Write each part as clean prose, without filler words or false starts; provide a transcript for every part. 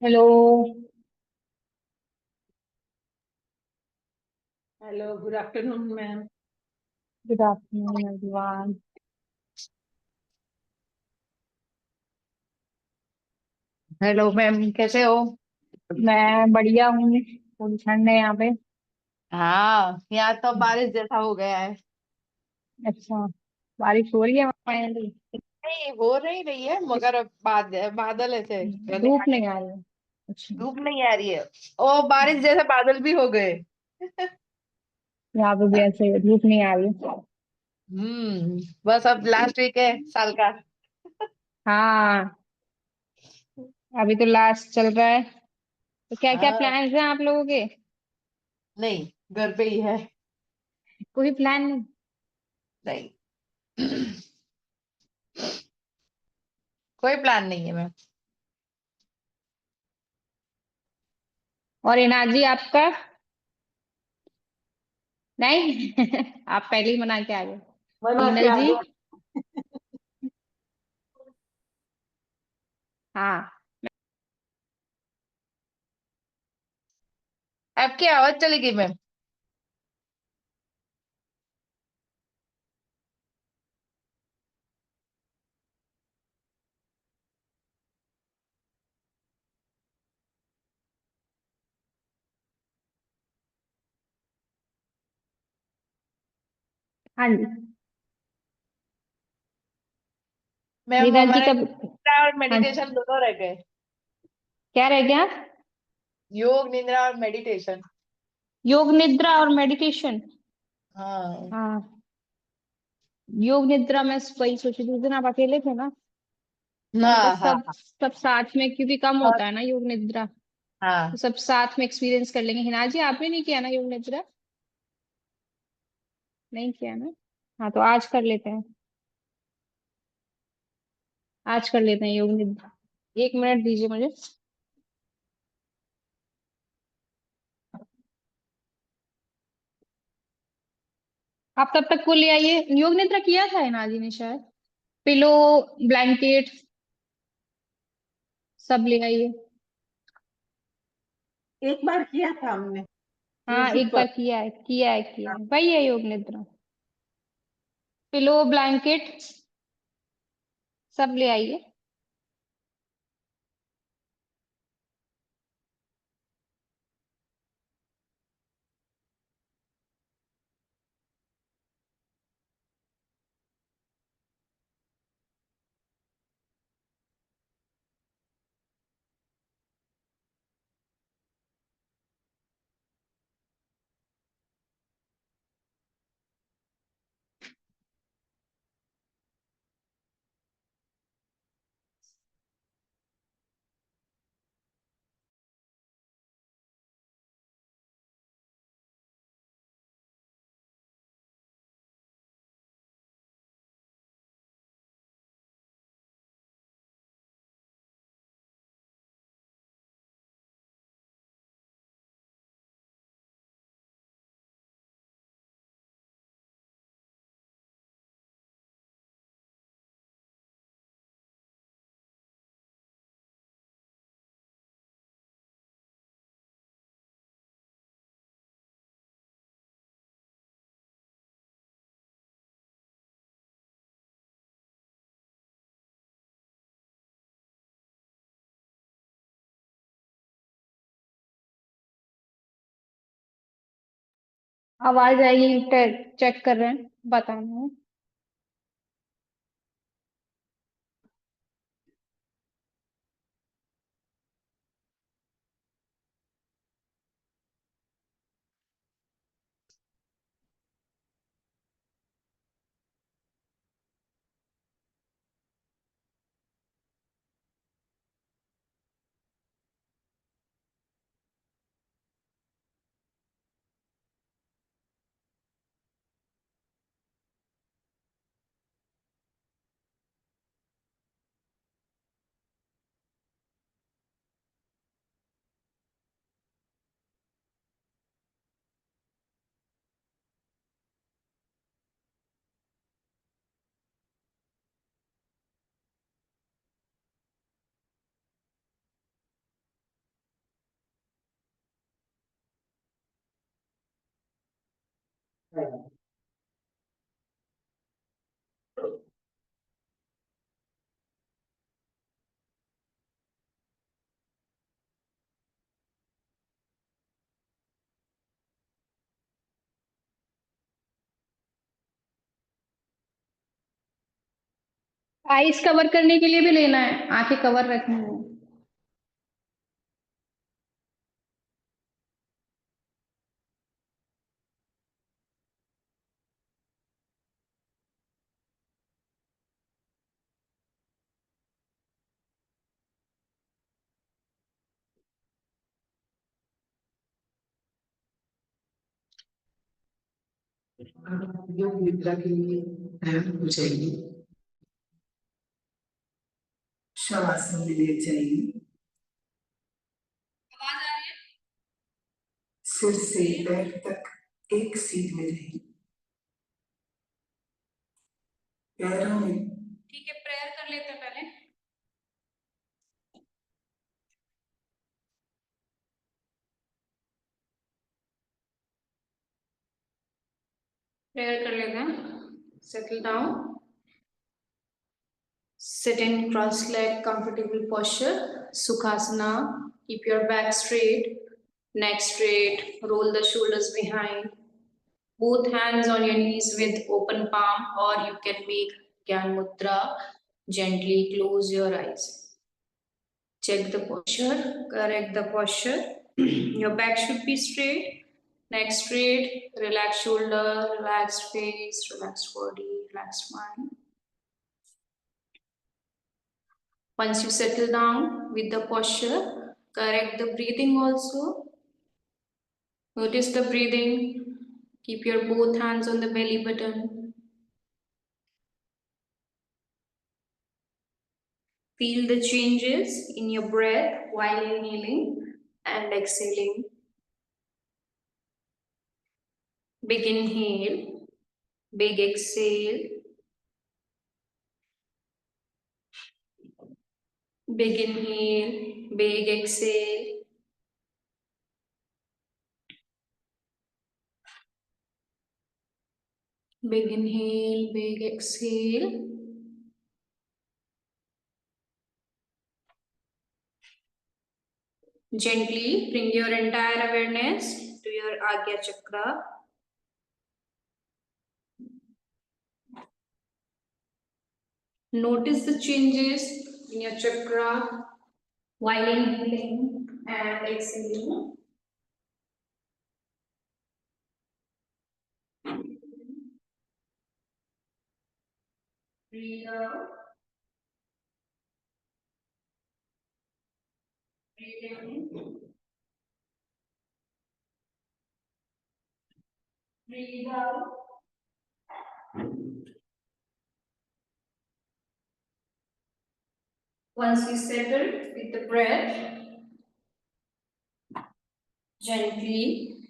Hello. Hello, good afternoon ma'am. Good afternoon everyone. Hello ma'am, कैसे हो? मैं बढ़िया हूँ। थोड़ी ठंड है यहाँ पे। हाँ, यहाँ तो बारिश जैसा हो गया है। अच्छा, बारिश हो रही है फाइनली। नहीं, हो नहीं रही है मगर अब बादल ऐसे घने धूप घने। नहीं आ रही है। अच्छा। धूप नहीं आ रही है। ओ, बारिश जैसे बादल भी हो गए। यहाँ पे भी ऐसे ही है, धूप नहीं आ रही है। बस अब लास्ट वीक है साल का। हाँ, अभी तो लास्ट चल रहा है। तो क्या क्या हाँ। प्लान्स हैं आप लोगों के? नहीं, घर पे ही है। कोई प्लान नहीं? नहीं। कोई प्लान नहीं है मैम। और इनाजी आपका? नहीं। आप पहले ही मना के आ गए। मना के मीनल जी। आगे। हाँ। आपकी आवाज चली गई मैम। हाँ जी। मैम, मीनल जी हमारा कब? निद्रा और हाँ। मेडिटेशन दोनों रह गए। क्या रह गया? योग, निद्रा और मेडिटेशन। योग निद्रा और मेडिटेशन। हाँ। हाँ। योग निद्रा में वही सोची थी, उस दिन आप अकेले थे ना। मैंने कहा हाँ। हाँ। सब सब साथ में, क्योंकि कम हाँ। होता है ना योग निद्रा। तो हाँ। सब साथ में एक्सपीरियंस कर लेंगे। हिना जी, आपने नहीं किया ना योग निद्रा? नहीं किया ना? हाँ, तो आज कर लेते हैं। आज कर लेते हैं योग निद्रा। 1 मिनट दीजिए मुझे। आप तब तक को ले आइए। योग निद्रा किया था हिना जी ने शायद। पिलो, ब्लैंकेट, सब ले आइए। एक बार किया था हमने हाँ, यूट्यूब एक पर। बार किया है, किया है, किया है। वही है योग निद्रा। पिलो, ब्लैंकेट, सब ले आइए। आवाज आएगी, चेक कर रहे हैं, बताना है। आईज कवर करने के लिए भी लेना है, आंखें कवर रखनी है। योग निद्रा के लिए तैयार हो जाइए। शवासन में लेट जाइए। आवाज आ रही है? सिर से पैर तक एक सीध में रहिए। पैरों में ठीक है, प्रेयर कर लेते हैं पहले। प्रेयर कर लेते हैं। Settle down. Sit in cross-legged comfortable posture, Sukhasana. Keep your back straight, neck straight, roll the shoulders behind. Both hands on your knees with open palm, or you can make Gyan Mudra. Gently close your eyes. Check the posture, correct the posture. Your back should be straight, neck straight, relax shoulder, relaxed face, relaxed body, relaxed mind. Once you settle down with the posture, correct the breathing also. Notice the breathing. Keep your both hands on the belly button. Feel the changes in your breath while inhaling and exhaling. Big inhale, big exhale. Big inhale, big exhale. Big inhale, big exhale. Gently bring your entire awareness to your Agya Chakra. Notice the changes in your chakra while inhaling and exhaling. Breathe out. Breathe in. Breathe out. Once we settle with the breath, gently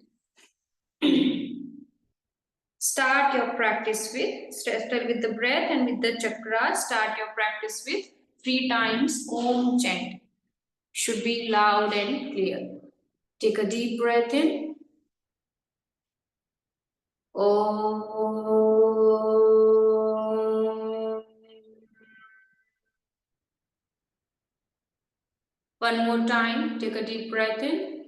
start your practice with, settle with the breath and with the chakra, start your practice with 3 times Om chant. Should be loud and clear. Take a deep breath in. Om. One more time, take a deep breath in.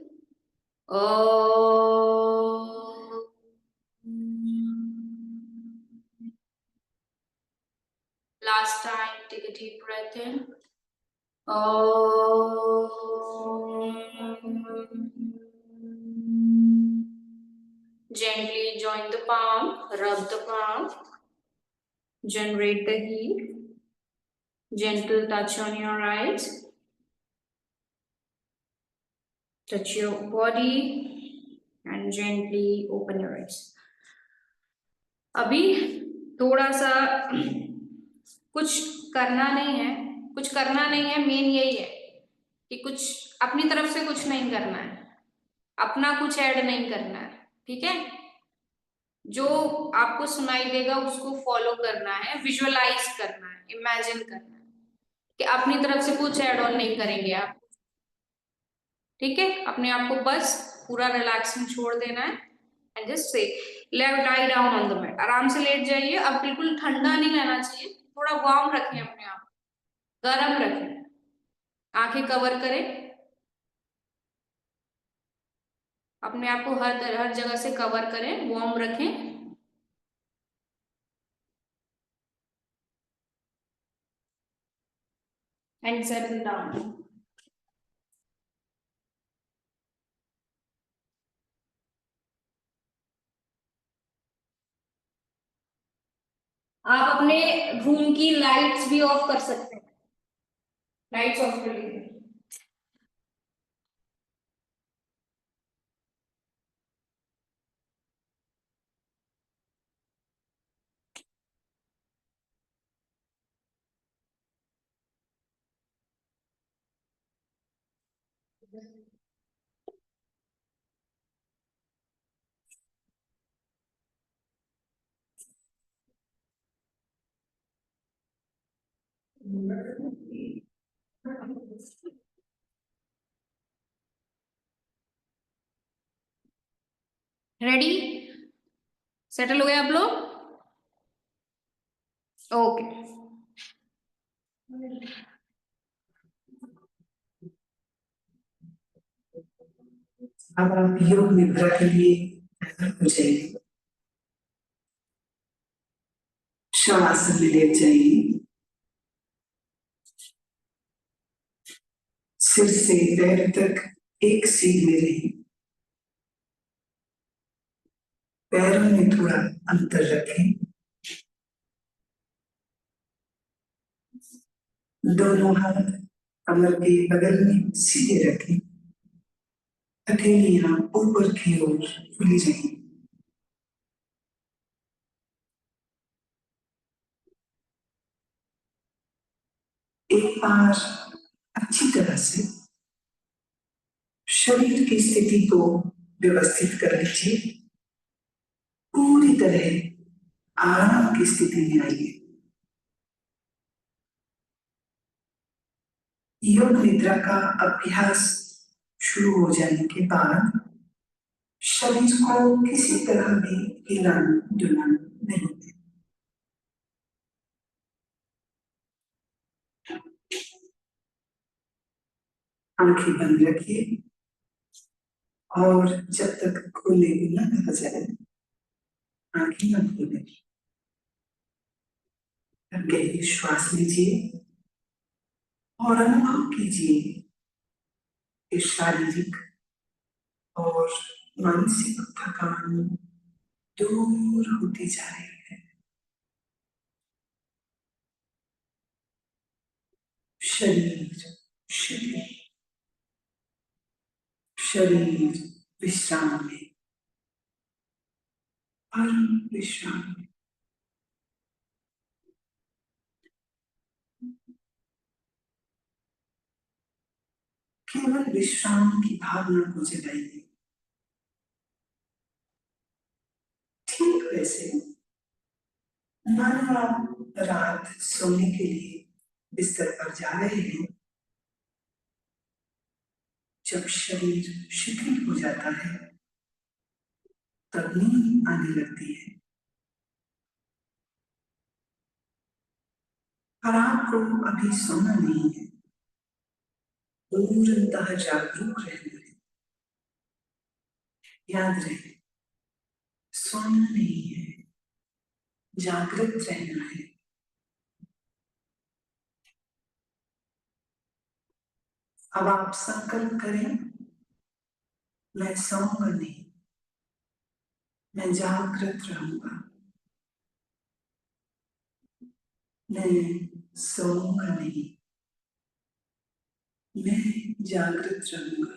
Om. Last time, take a deep breath in. Gently join the palm, rub the palm, generate the heat. Gentle touch on your eyes. Touch your body and gently open your eyes. अभी थोड़ा सा कुछ करना नहीं है, main यही है कि कुछ अपनी तरफ से कुछ नहीं करना है, अपना कुछ ऐड नहीं करना है, ठीक है? जो आपको सुनाई देगा उसको फॉलो करना है, विजुअलाइज करना है, इमेजिन करना है कि अपनी तरफ से कुछ ऐड ऑन नहीं करेंगे आप, ठीक है? अपने आप को बस पूरा रिलैक्सिंग छोड़ देना है and just say lie down on the bed, आराम से लेट जाइए। अब बिल्कुल ठंडा नहीं लेना चाहिए, थोड़ा वार्म रखें अपने आप, गर्म रखें। आंखें कवर करें, अपने आप को हर जगह से कवर करें, वार्म रखें। And settle down. आप अपने रूम की लाइट्स भी ऑफ कर सकते हैं, लाइट्स ऑफ कर लीजिए। रेडी, सेटल हो गए आप लोग? ओके। अब आप योग निद्रा के लिए तैयार हो जाइए। शवासन में लेट जाइए। सिर से पैर तक एक सीध में रहिए। पैरों में थोड़ा अंतर रखें। दोनों हाथ कमर के बगल में सीधे रखें। हथेलियां ऊपर की ओर खुली जाएं। एक बार अच्छी तरह से शरीर की स्थिति को व्यवस्थित कर लीजिए। पूरी तरह आराम की स्थिति में आइए। योग निद्रा का अभ्यास शुरू हो जाने के बाद शरीर को किसी तरह भी हिलाना डुलाना नहीं है। आंखें बंद रखिए और जब तक खोले बिना कहा जाए आंखें न खोलें। गहरी श्वास लीजिए और अनुभव कीजिए कि शारीरिक और मानसिक थकान दूर होती जा रही है। शरीर शिथिल, शरीर विश्राम में, परम विश्राम में। केवल विश्राम की भावना को जगाइए। ठीक वैसे मानो आप रात सोने के लिए बिस्तर पर जा रहे हैं। जब शरीर शिथिल हो जाता है तब नींद आने लगती है और आपको अभी सोना नहीं है, पूर्णतः जागरूक रहना है। याद रहे, सोना नहीं है, जागृत रहना है। अब आप संकल्प करें, मैं सोऊंगा नहीं, मैं जागृत रहूंगा। मैं सोऊंगा नहीं, मैं जागृत रहूंगा।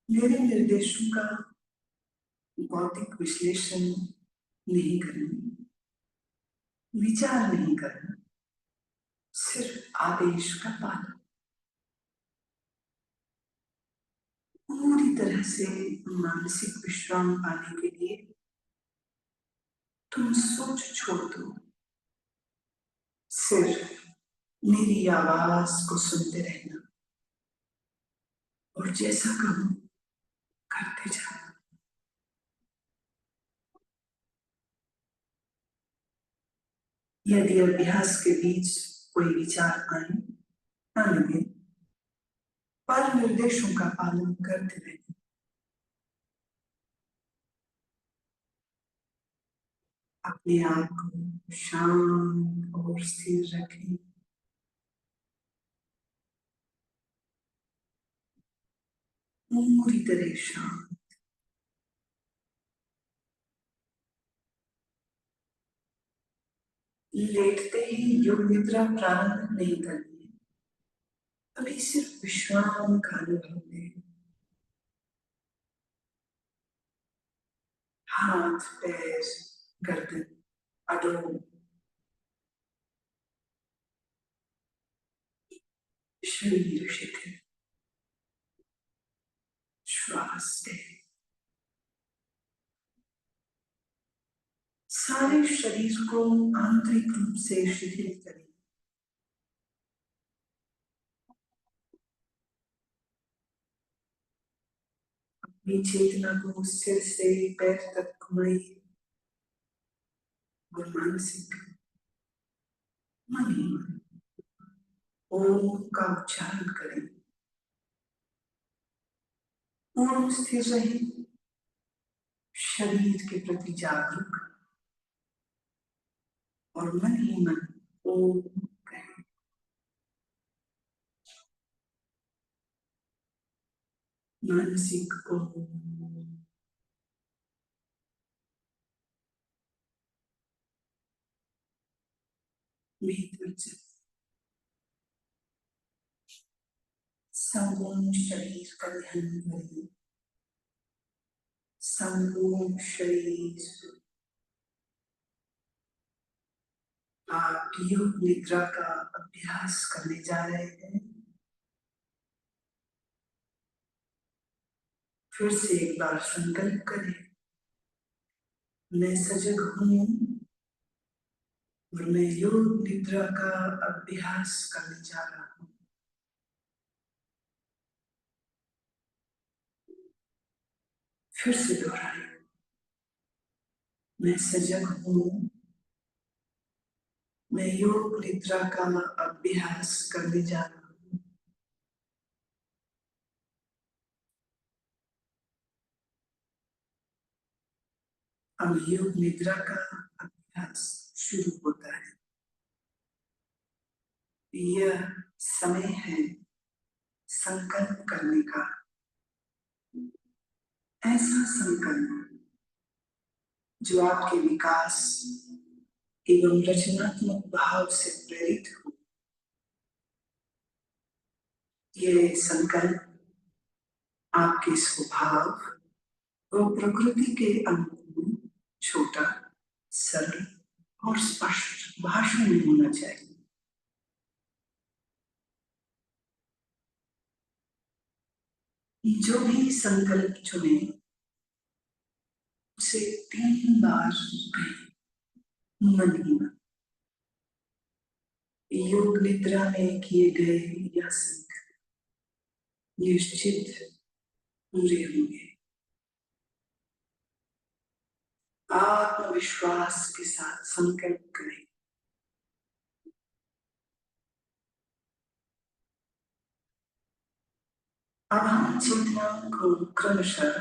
मेरे निर्देशों का भौतिक विश्लेषण नहीं करना, विचार नहीं करना, सिर्फ आदेश का पालन। पूरी तरह से मानसिक विश्राम पाने के लिए तुम सोच छोड़ दो, सिर्फ मेरी आवाज को सुनते रहना और जैसा कहूं करते जाना। यदि अभ्यास के बीच कोई विचार आए, आने दें, पर निर्देशों का पालन करते रहें। अपने आप को शांत और स्थिर रखें। पूरी तरह शांत। लेटते ही योग निद्रा प्रारंभ नहीं करनी, अभी सिर्फ विश्राम का अनुभव लें। हाथ, पैर, गर्दन अडोल, शरीर शिथिल, श्वास स्थिर। सारे शरीर को आंतरिक रूप से शिथिल करें। अपनी चेतना को सिर से पैर तक घुमाइए और मानसिक मन ही मन ओम का उच्चारण करें। ओम स्थिर रहे, शरीर के प्रति जागरूक और मन ही मन ओम कहें। मानसिक ओम, भीतर से संपूर्ण शरीर का ध्यान करें। संपूर्ण शरीर। आप योग निद्रा का अभ्यास करने जा रहे हैं। फिर से एक बार संकल्प करें, मैं सजग हूं और मैं योग निद्रा का अभ्यास करने जा रहा हूं। फिर से दोहराएं, मैं सजग हूं, मैं योग निद्रा का अभ्यास करने जा रहा हूं। अब योग निद्रा का अभ्यास शुरू होता है। यह समय है संकल्प करने का। ऐसा संकल्प जो आपके विकास एवं रचनात्मक भाव से प्रेरित हो। यह संकल्प आपके स्वभाव और प्रकृति के अनुकूल, छोटा, सरल और स्पष्ट भाषा में होना चाहिए। जो भी संकल्प चुने उसे 3 बार कहें, मन ही मन। योग निद्रा में किए गए यह संकल्प निश्चित पूरे होंगे। आत्मविश्वास के साथ संकल्प करें। अब हम चेतना को क्रमशः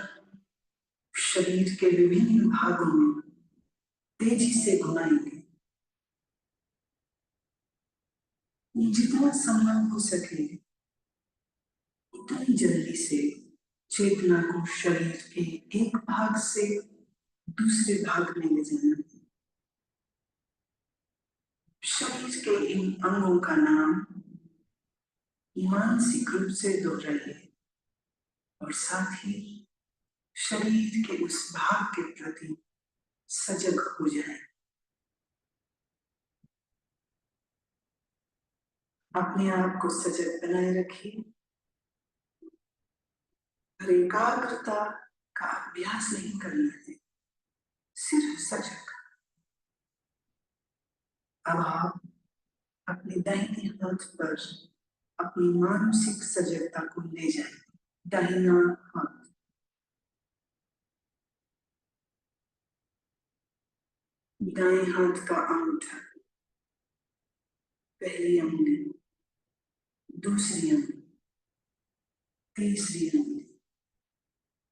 शरीर के विभिन्न भागों में तेजी से घुमाएंगे। जितना संभव हो सके उतनी जल्दी से चेतना को शरीर के एक भाग से दूसरे भाग में ले जाना। शरीर के इन अंगों का नाम मानसिक रूप से दोहराइए और साथ ही शरीर के उस भाग के प्रति सजग हो जाए। अपने आप को सजग बनाए रखिए और एकाग्रता का अभ्यास नहीं करना है, सिर्फ सजग। अब आप अपने अपने दाहिने हाथ पर अपनी मानसिक सजगता को ले जाए। दाहिना हाथ, दाएं हाथ का अंगूठा, पहली अंगुली, दूसरी अंगुली, तीसरी अंगुली,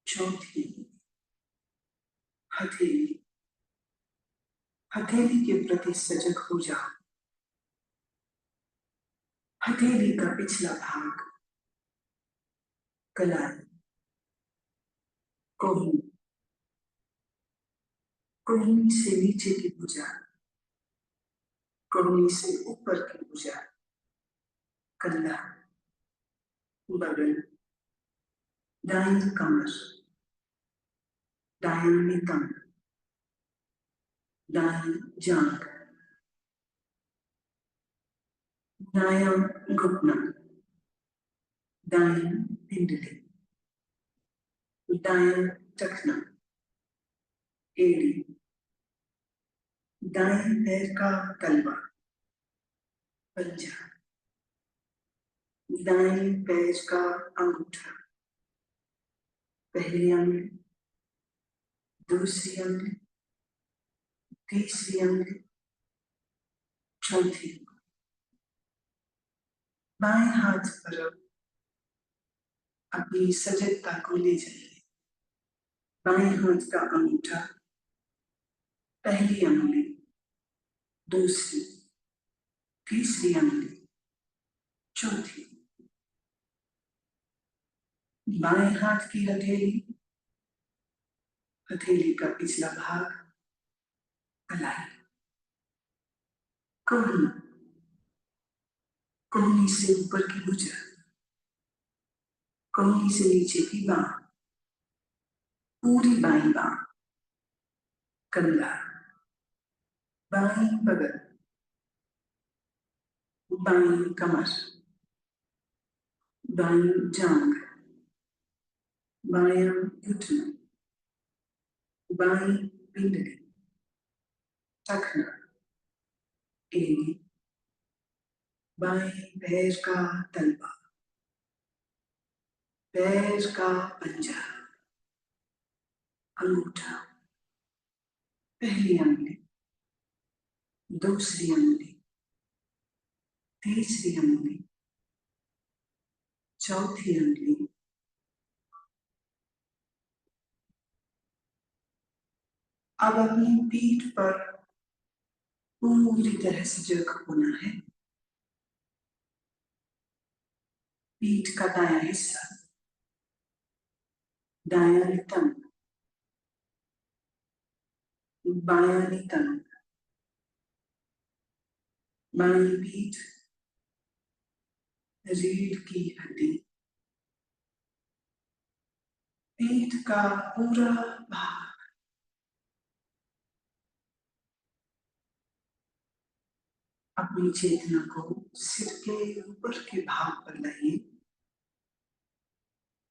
चौथी अंगुली, हथेली, हथेली के प्रति सजग हो जाओ। हथेली का पिछला भाग, कलाई, कोहनी, कोहनी से नीचे की भुजा, कोहनी से ऊपर की भुजा, कंधा, बगल, दाईं कमर, दायां नितंब, दाईं जांघ, दायां घुटना, दाईं पिंडली, दायां टखना, एड़ी, दाएं पैर का तलवा, पंजा, दाएं पैर का अंगूठा, पहली अंगुली, दूसरी अंगुली, तीसरी अंगुली, चौथी। बाएं हाथ पर अपनी सजगता को ले जाइए। बाएं हाथ का अंगूठा, पहली अंगुली, दूसरी, तीसरी अंगुली, चौथी। बाएं हाथ की हथेली, हथेली का पिछला भाग, कलाई, कोहनी, कोहनी से ऊपर की भुजा, कोहनी से नीचे की बांह, पूरी बाईं बांह, कंधा, बाईं बगल, बाईं कमर, बाईं जांघ, बायां घुटना, बाईं पिंडली, टखना, एड़ी, बाएं पैर का तलवा, पैर का पंजा, अंगूठा, पहली अंगुली, दूसरी अंगुली, तीसरी अंगुली, चौथी अंगुली। अब अपनी पीठ पर पूरी तरह से सजग होना है। पीठ का दायां हिस्सा, दायां नितंब, बायां नितंब, बाईं पीठ, रीढ़ की हड्डी, पीठ का पूरा भाग, अपनी चेतना को सिर के ऊपर के भाग पर लाइए।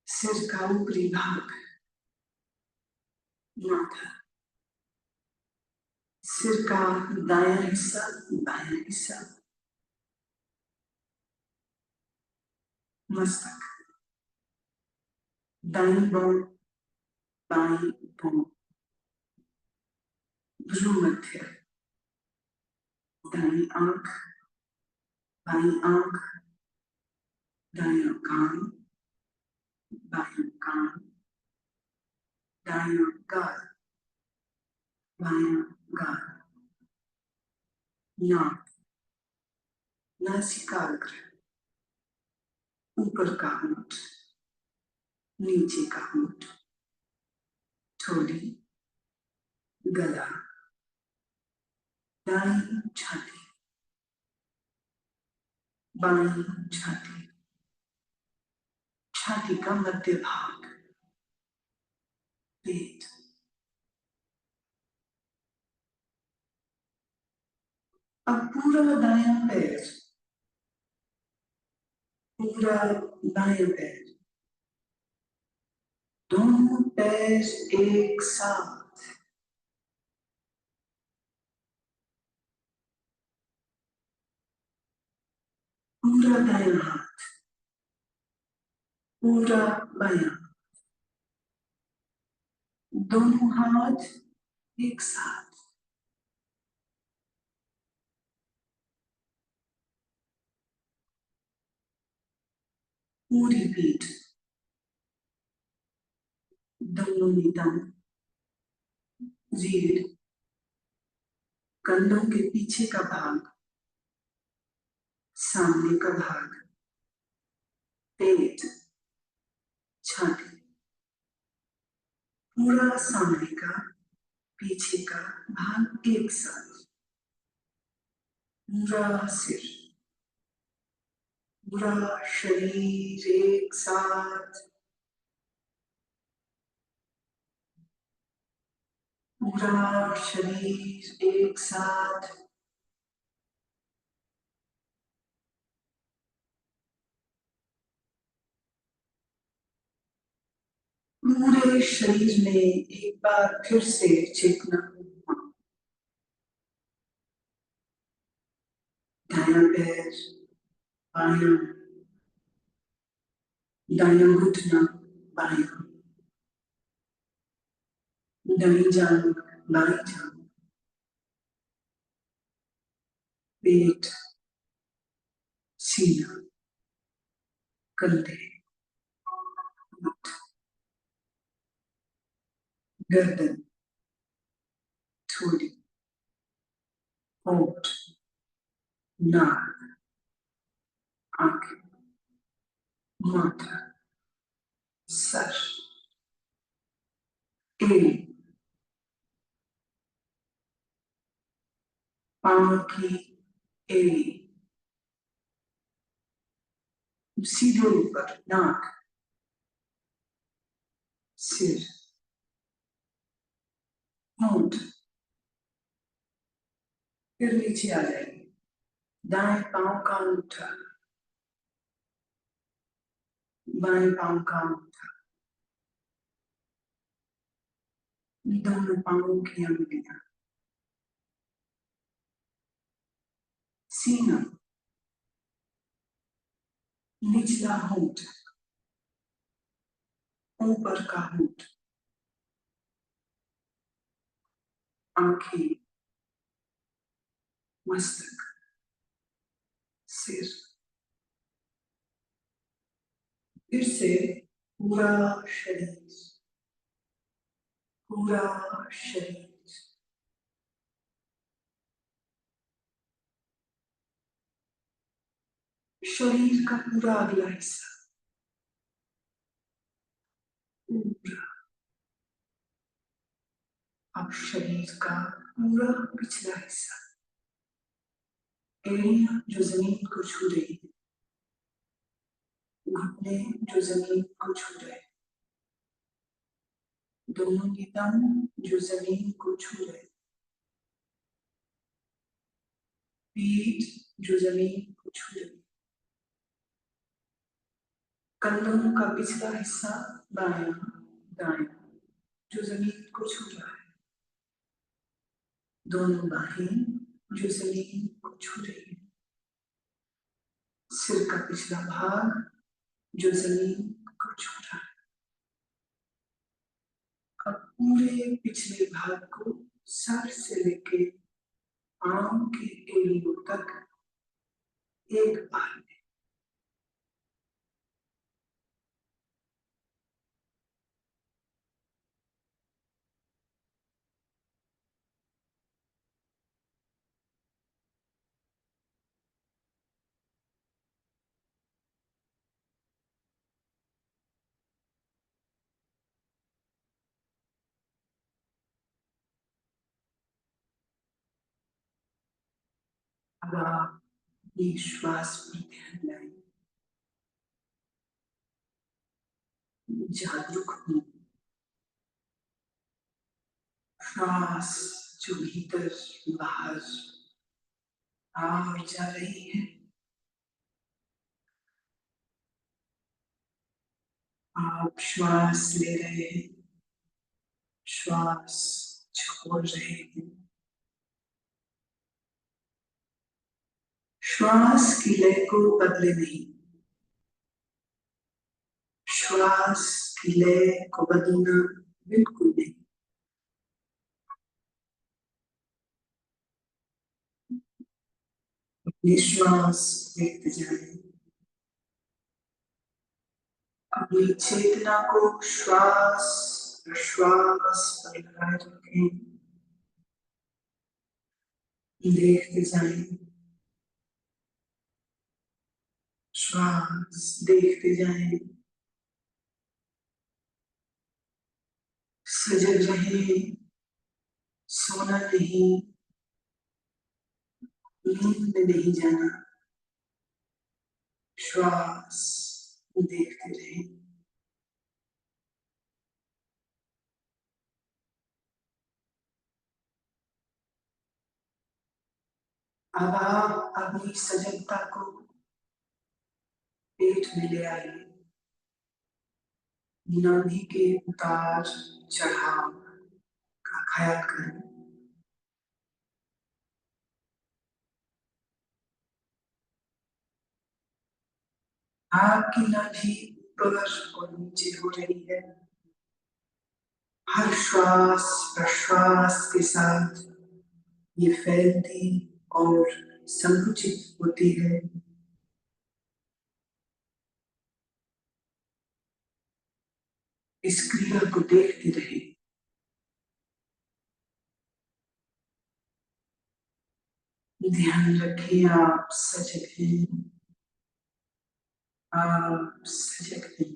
सिर का ऊपरी भाग, माथा, सिर का दायां हिस्सा, बायां हिस्सा, मस्तक, दाईं बांह, बाईं भौं, भ्रूमध्य, दाईं आंख, बाईं आंख, दायां कान, बायां कान, दायां गाल, बायां गाल, नाक, नासिकाग्र, ऊपर का होंठ, नीचे का होंठ, ठोड़ी, गला, दाईं छाती, बाईं छाती, छाती का मध्य भाग, पेट, अब पूरा दायां पैर, पूरा दायां पैर, दोनों पैर एक साथ, पूरा दायां हाथ, पूरा बायां, दोनों हाथ एक साथ, पूरी पीठ, दोनों नितंब, रीढ़, कंधों के पीछे का भाग, सामने का भाग, पेट, छाती, पूरा सामने का पीछे का भाग एक साथ, पूरा सिर, पूरा शरीर एक साथ, पूरा शरीर एक साथ, पूरे शरीर में एक बार फिर से चेतना, दायां पैर, बायां, दायां घुटना, बायां, दाईं जांघ, बाईं जांघ, पेट, सीना, कंधे, होठ, गर्दन, ठोड़ी, होठ, नाक, आंखें, माथा, सर, एड़ी, पांव की एड़ी, सीधे ऊपर नाक, सिर, होंठ, फिर नीचे आ जाएगी, दाएं पांव का अंगूठा, बाएं पांव का अंगूठा, दोनों पांवों की अंगुलियां, सीना, निचला होंठ, ऊपर का होंठ, आंखें, मस्तक, सिर, फिर से पूरा शरीर, पूरा शरीर, शरीर का पूरा अगला हिस्सा, पूरा, अब शरीर का पूरा पिछला हिस्सा, एड़ियां जो जमीन को छू रही है, घुटने जो जमीन को छू रहे, दोनों नितंब जो जमीन को छू रहे, पीठ जो जमीन को छू रही, कंधों का पिछला हिस्सा बायां दायां जो जमीन को छू रहा है, दोनों बाहें जो जमीन को छू रही है, सिर का पिछला भाग जो जमीन को छू रहा है। अब पूरे पिछले भाग को सर से लेके पांव की एड़ियों तक एक बार में, अब आप ये श्वास पर ध्यान लाएं, जागरूक हो, श्वास जो भीतर बाहर आ और जा रही है, आप श्वास ले रहे हैं, श्वास छोड़ रहे हैं, श्वास की लय को बदले नहीं, श्वास की लय को बदलना बिल्कुल नहीं। अपनी श्वास देखते जाएं, अपनी चेतना को श्वास प्रश्वास पर लगाए रखें, देखते जाएं, श्वास देखते जाएं, सजग रहें, सोना नहीं, नींद में नहीं जाना, श्वास देखते रहें। अब आप अपनी सजगता को पेट में ले आइए, नाभि के उतार चढ़ाव का ख्याल करें। आपकी नाभि ऊपर और नीचे हो रही है, हर श्वास प्रश्वास के साथ ये फैलती और संकुचित होती है। इस क्रिया को देखते रहे। ध्यान रखें आप सजग हैं, आप सजग हैं।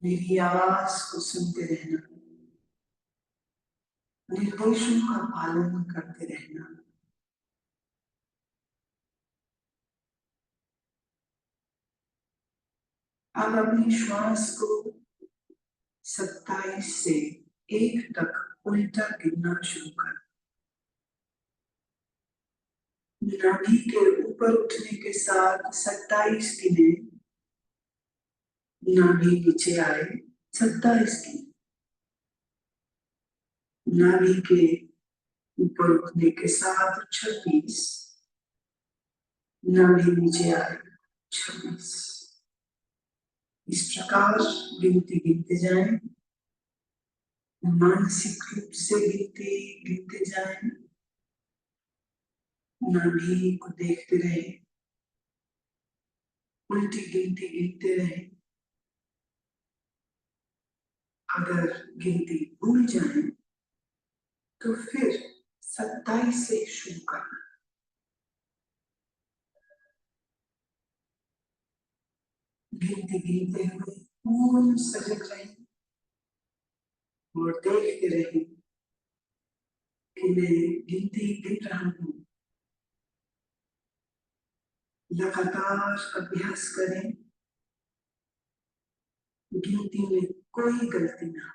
मेरी आवाज को सुनते रहना, निर्देशों का पालन करते रहना। अब अपनी श्वास को 27 से 1 तक उल्टा गिनना शुरू कर। नाभि के ऊपर उठने के साथ 27 गिने, नाभि नीचे आए 27 गिने, नाभि के ऊपर उठने के साथ 26, नाभि नीचे आए 26। इस प्रकार गिनती गिनते जाएं, मानसिक रूप से गिनते जाएं, नाभि को देखते रहे, उल्टी गिनती गिनते रहे। अगर गिनती भूल जाए तो फिर 27 से शुरू करना। गिनती गिनते हुए पूर्ण सजग रहे और देखते रहे कि मैं गिनती गिन रहा हूँ। लगातार अभ्यास करें, गिनती में कोई गलती ना।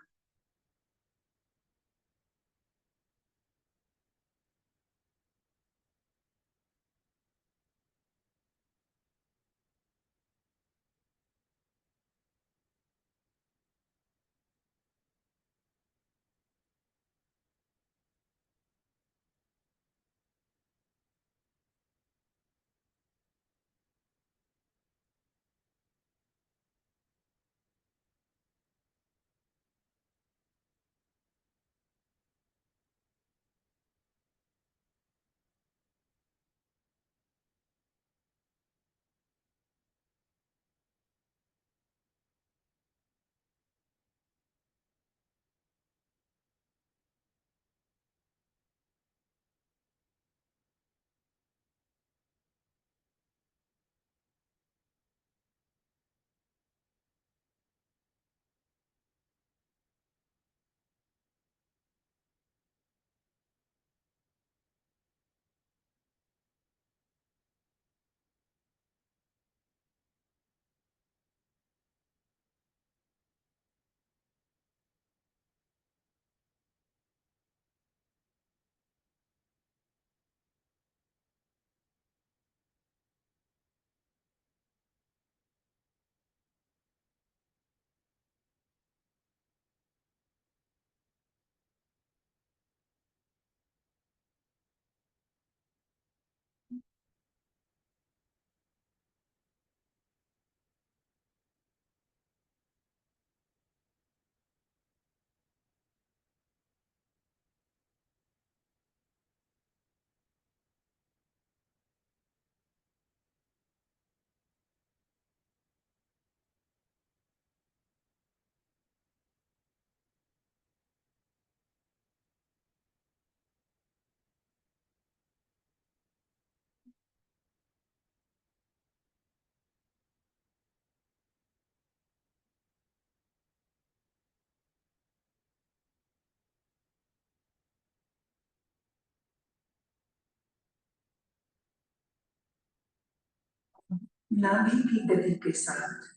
नाभि की गति के साथ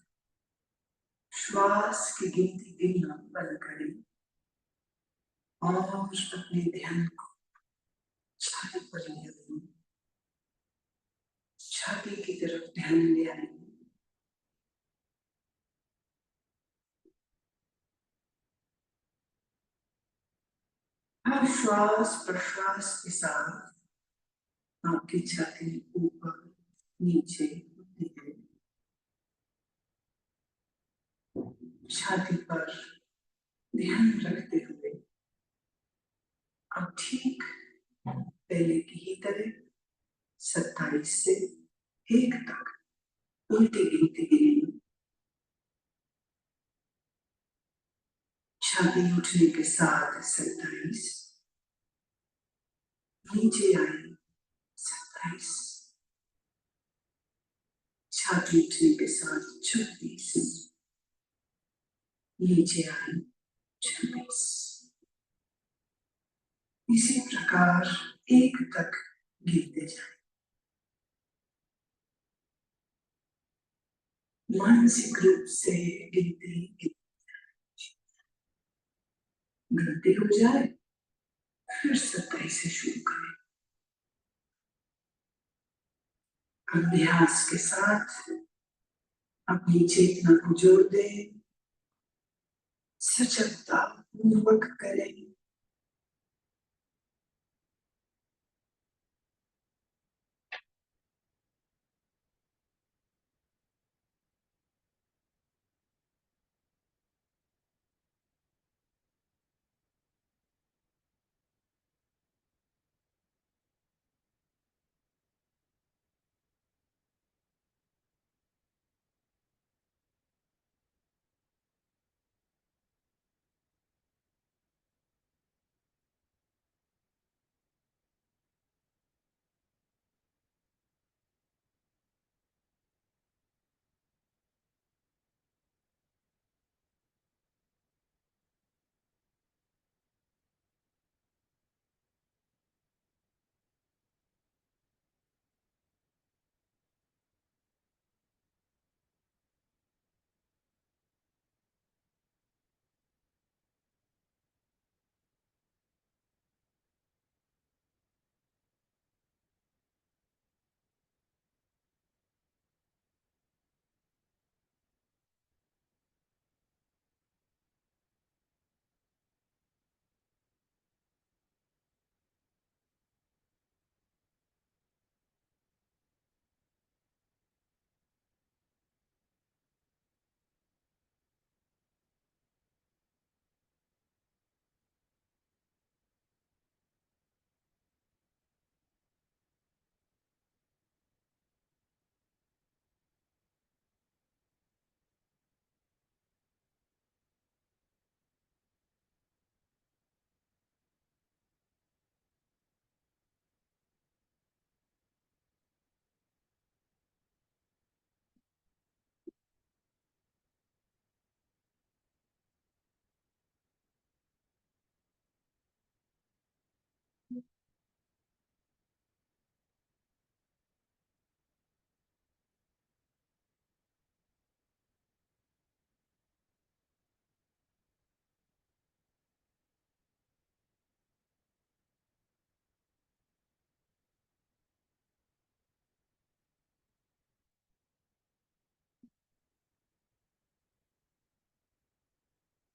श्वास की गिनती गिनना बंद करें और अपने ध्यान को छाती पर ले आएं। छाती की तरफ ध्यान ले आएं। हर श्वास प्रश्वास के साथ आपकी छाती ऊपर नीचे होती है। छाती पर ध्यान रखते हुए अब ठीक पहले की ही तरह 27 से 1 तक उल्टी गिनती गिनें। छाती उठने के साथ 27, नीचे आए 27, छाती उठने के साथ 26, नीचे आए 26। इसी प्रकार 1 तक गिनते जाए। मानसिक रूप से गिनती गलती हो जाए फिर 27 से शुरू करें। अभ्यास के साथ अपनी चेतना को जोड़ दें, सजगता पूर्वक करें।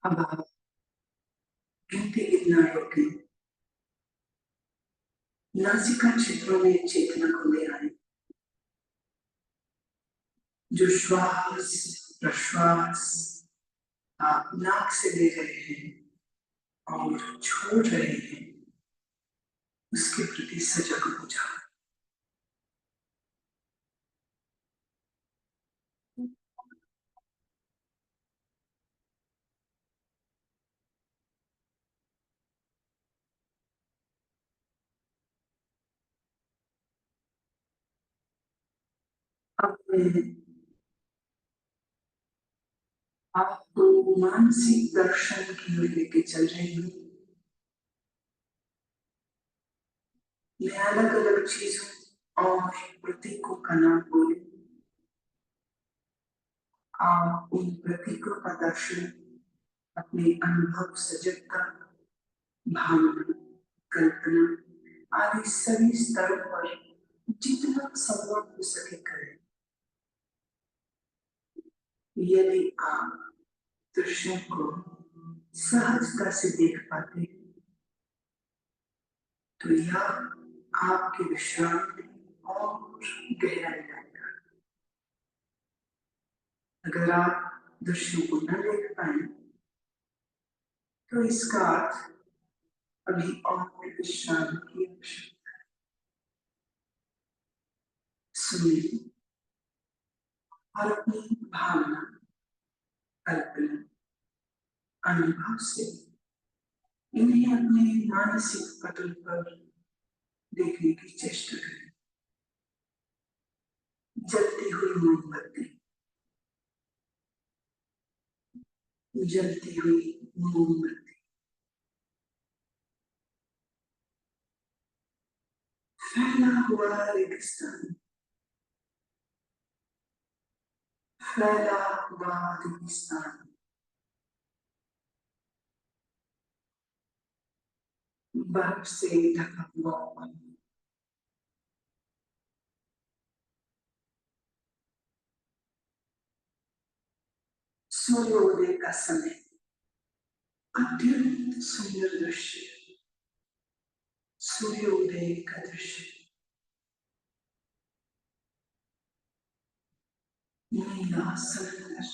अब आप गिनती गिनना रोकें। नासिका क्षेत्रों में चेतना को ले आए। जो श्वास प्रश्वास आप नाक से ले रहे हैं और छोड़ रहे हैं उसके प्रति सजग हो जाओ। अब मैं आपको मानसिक दर्शन की ओर लेके चल रही हूँ। मैं अलग अलग चीजों और प्रतीकों का नाम बोले आप उन प्रतीकों का दर्शन अपने अनुभव, सजगता, भावना, कल्पना आदि सभी स्तरों पर जितना संभव हो सके करें। यदि आप दृश्यों को सहजता से देख पाते हैं तो यह आपके विश्राम और गहराई लाएगा। अगर आप दृश्यों को न देख पाए तो इसका अर्थ अभी और विश्राम की आवश्यकता है। सुनिए और अपनी भावना, कल्पना, अनुभव से इन्हें अपने मानसिक पटल पर देखने की चेष्टा करें। जलती हुई मोमबत्ती, जलती हुई मोमबत्ती, फैला हुआ रेगिस्तान, फैला हुआ रेगिस्तान, बर्फ से ढका हुआ पानी, सूर्योदय का समय, अत्यंत सुंदर दृश्य, सूर्योदय का दृश्य, नीला समंदर,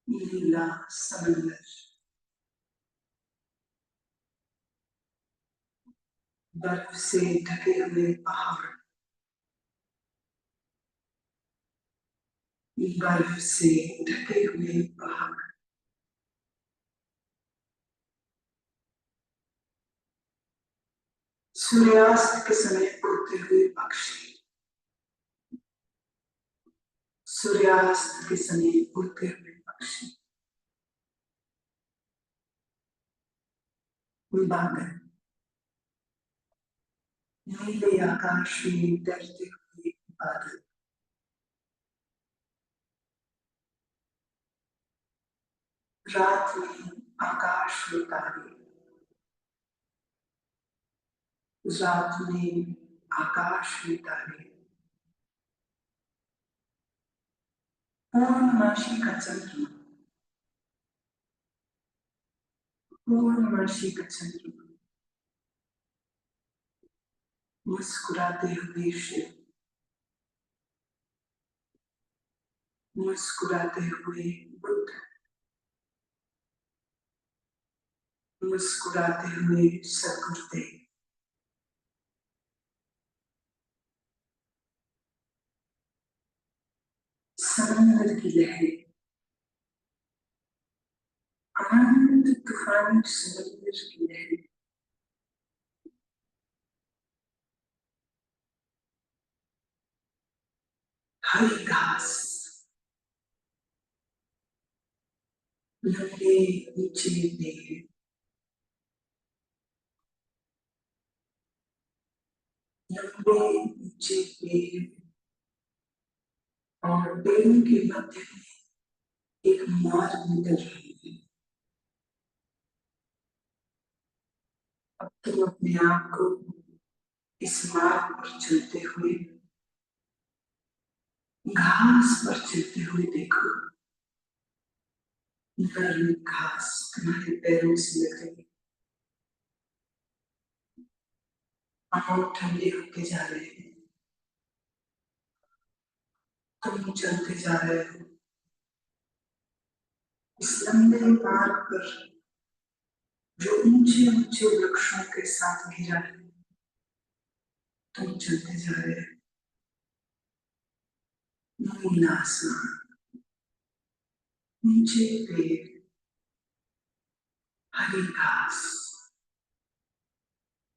नीला समंदर, बर्फ से ढके हुए पहाड़, बर्फ से ढके हुए पहाड़, सूर्यास्त के समय उड़ते हुए पक्षी, सूर्यास्त के समय उड़ते हुए पक्षी, बादल, नीले आकाश में तैरते हुए बादल, रात में आकाश में तारे, रात में आकाश में तारे, पूर्णमासी का चंद्रमा, पूर्णमासी का चंद्रमा, मुस्कुराते हुए शिव, मुस्कुराते हुए बुद्ध, मुस्कुराते हुए सदगुरुदेव, समंदर की लहरें, अनंत तूफानी समंदर की लहरें, हरी घास, लंबे ऊंचे पेड़, लंबे ऊंचे पेड़ और पेड़ों के मध्य में एक मार्ग निकल रही है। अब तुम अपने आप को इस मार्ग पर चलते हुए, घास पर चलते हुए देखो। नरम घास तुम्हारे पैरों से लग रही, पांव ठंडे होते जा रहे हैं, तुम चलते जा रहे हो इस लंबे मार्ग पर जो ऊंचे ऊंचे वृक्षों के साथ घिरा है। तुम चलते जा रहे हो, नीला आसमान, ऊंचे पेड़, हरी घास,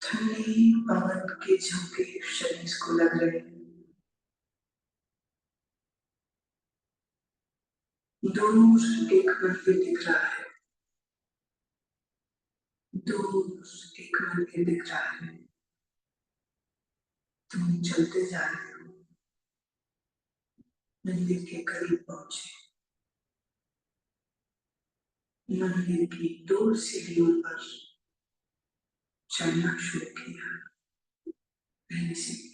ठंडी पवन के झोंके शरीर को लग रहे हैं। दूर एक मंदिर दिख रहा है, दूर एक मंदिर दिख रहा है। तुम चलते जा रहे हो, मंदिर के करीब पहुंचे। मंदिर की 2 सीढ़ियों पर चढ़ना शुरू किया। पहली सीढ़ी,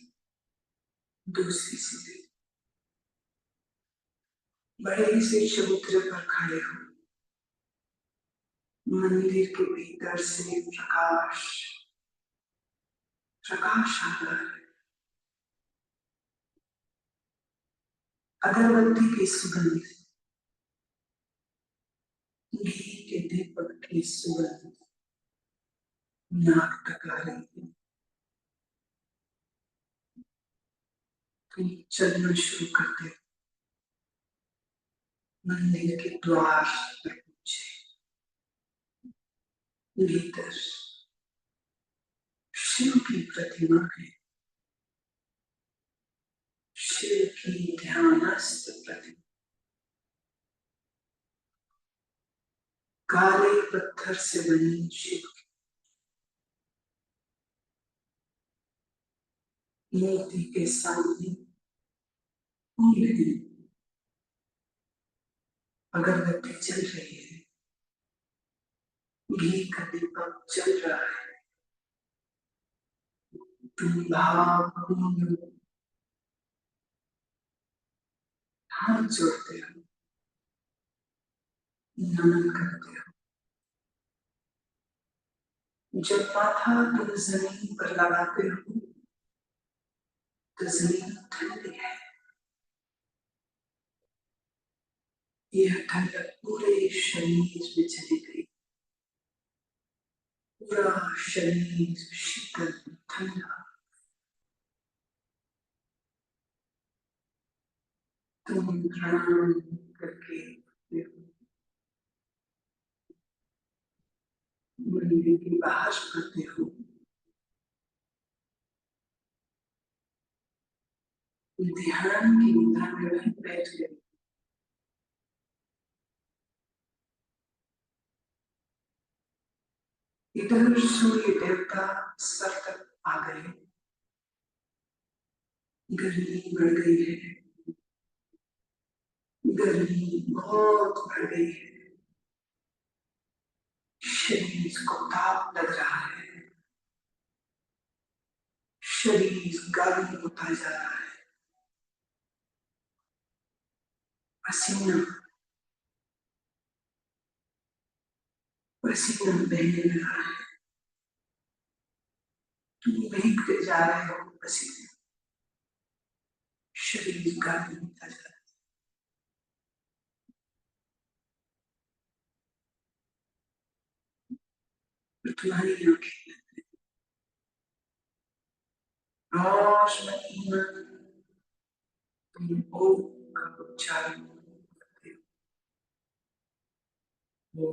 दूसरी सीढ़ी। बड़े से चबूतरे पर खड़े हो। मंदिर के भीतर से प्रकाश प्रकाश आ रहा है। अगरबत्ती की सुगंध, घी के दीपक की सुगंध नाक तक आ रही है। तुम चलना शुरू करते हो। मंदिर के द्वार पर पहुंचे। भीतर शिव की प्रतिमा है। शिव की ध्यानस्थ प्रतिमा। काले पत्थर से बनी शिव की मूर्ति के सामने फूल है। अगरबत्ती जल रही है। घी का दीपक जल रहा है। तुम भावपूर्ण हाथ जोड़ते हो, नमन करते हो। जब माथा तुम जमीन पर लगाते हो तो जमीन ठंडी है। यह ठंडक पूरे शरीर में चली गई। पूरा शरीर शीतल ठंडा। तुम प्रणाम करके मंदिर के बाहर आते हो। ध्यान की मुद्रा में वहीं बैठ गए। इधर सूर्य देवता सर तक आ गए। गर्मी बढ़ गई है। गर्मी बहुत बढ़ गई है। शरीर को ताप लग रहा है। शरीर गर्म होता जा रहा है। पसीना पसीना बहने लगा है। तुम भीगते जा रहे हो पसीने। शरीर गर्म होता जा रहा है। तुम्हारी आंखें रोशनी में तुम ओम का उच्चारण करते हो।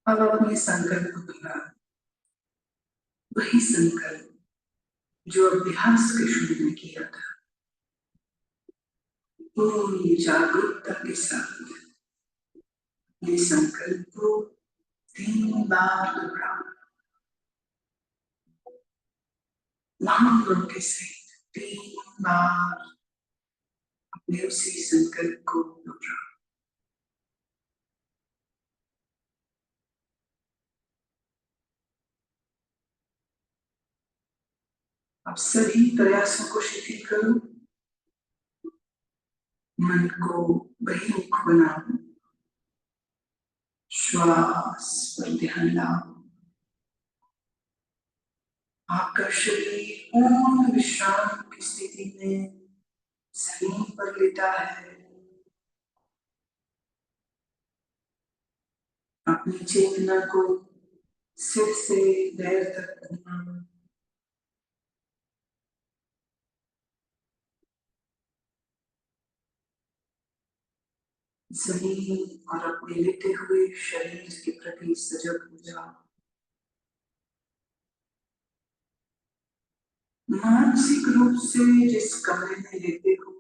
अब अपने संकल्प को दोहराओ। वही संकल्प जो अभ्यास के शुरू में किया था। पूरी जागरूकता के साथ ये संकल्प को 3 बार दोहराओ। महामंत्र के सहित 3 बार अपने उसी संकल्प को दोहराओ। अब सभी प्रयासों को शिथिल करो। मन को बहिर्मुख बनाओ। श्वास पर ध्यान लाओ। आपका शरीर पूर्ण विश्राम की स्थिति में जमीन पर लेटा है। अपनी चेतना को सिर से पैर तक घुमाओ। जमीन और अपने लेटे हुए शरीर के प्रति सजग हो जाओ। मानसिक रूप से जिस कमरे में लेटे हो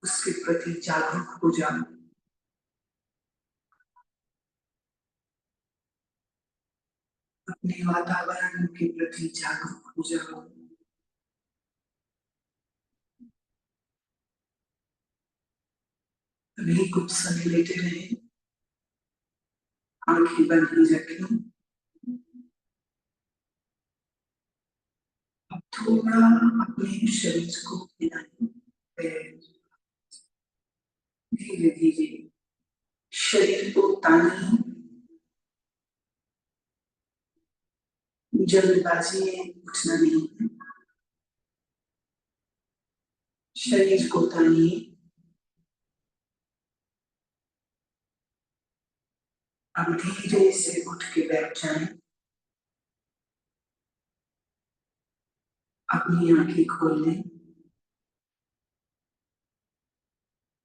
उसके प्रति जागरूक हो जाओ। अपने वातावरण के प्रति जागरूक हो जाओ। अभी कुछ समय लेटे रहे, आंखें बंद ही रखें। अब थोड़ा अपने शरीर को हिलाएं, धीरे धीरे शरीर को तानिए। जल्दबाजी में उठना नहीं है, शरीर को तानिए। अब धीरे से उठ के बैठ जाएं। अपनी आंखें खोल लें।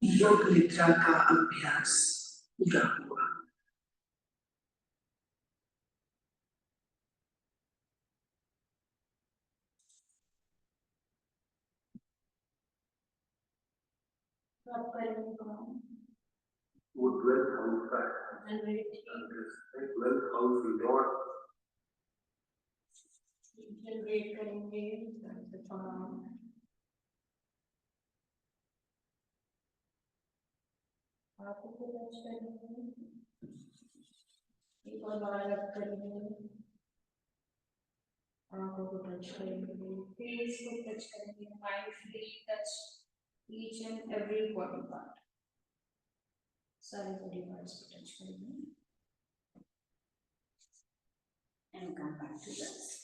योग निद्रा का अभ्यास पूरा हुआ। वो 12th हाउस का है। 12th हाउस लॉर्ड जनरेट करेंगे। आंखों को टच करेंगे, एक और बार रब करेंगे, आंखों को टच करेंगे, फेस को टच करेंगे, mindfully touch each and every body part, सारे बॉडी पार्ट्स को टच करेंगे and come back to this.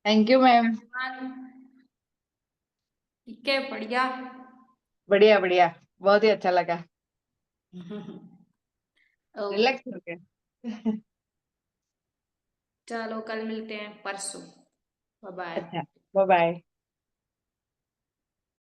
Thank you ma'am. ठीक है, बढ़िया। बढ़िया बढ़िया, बहुत ही अच्छा लगा। ओके, रिलैक्स हो गया। चलो कल मिलते हैं, परसों। Bye bye. अच्छा, बाय बाय।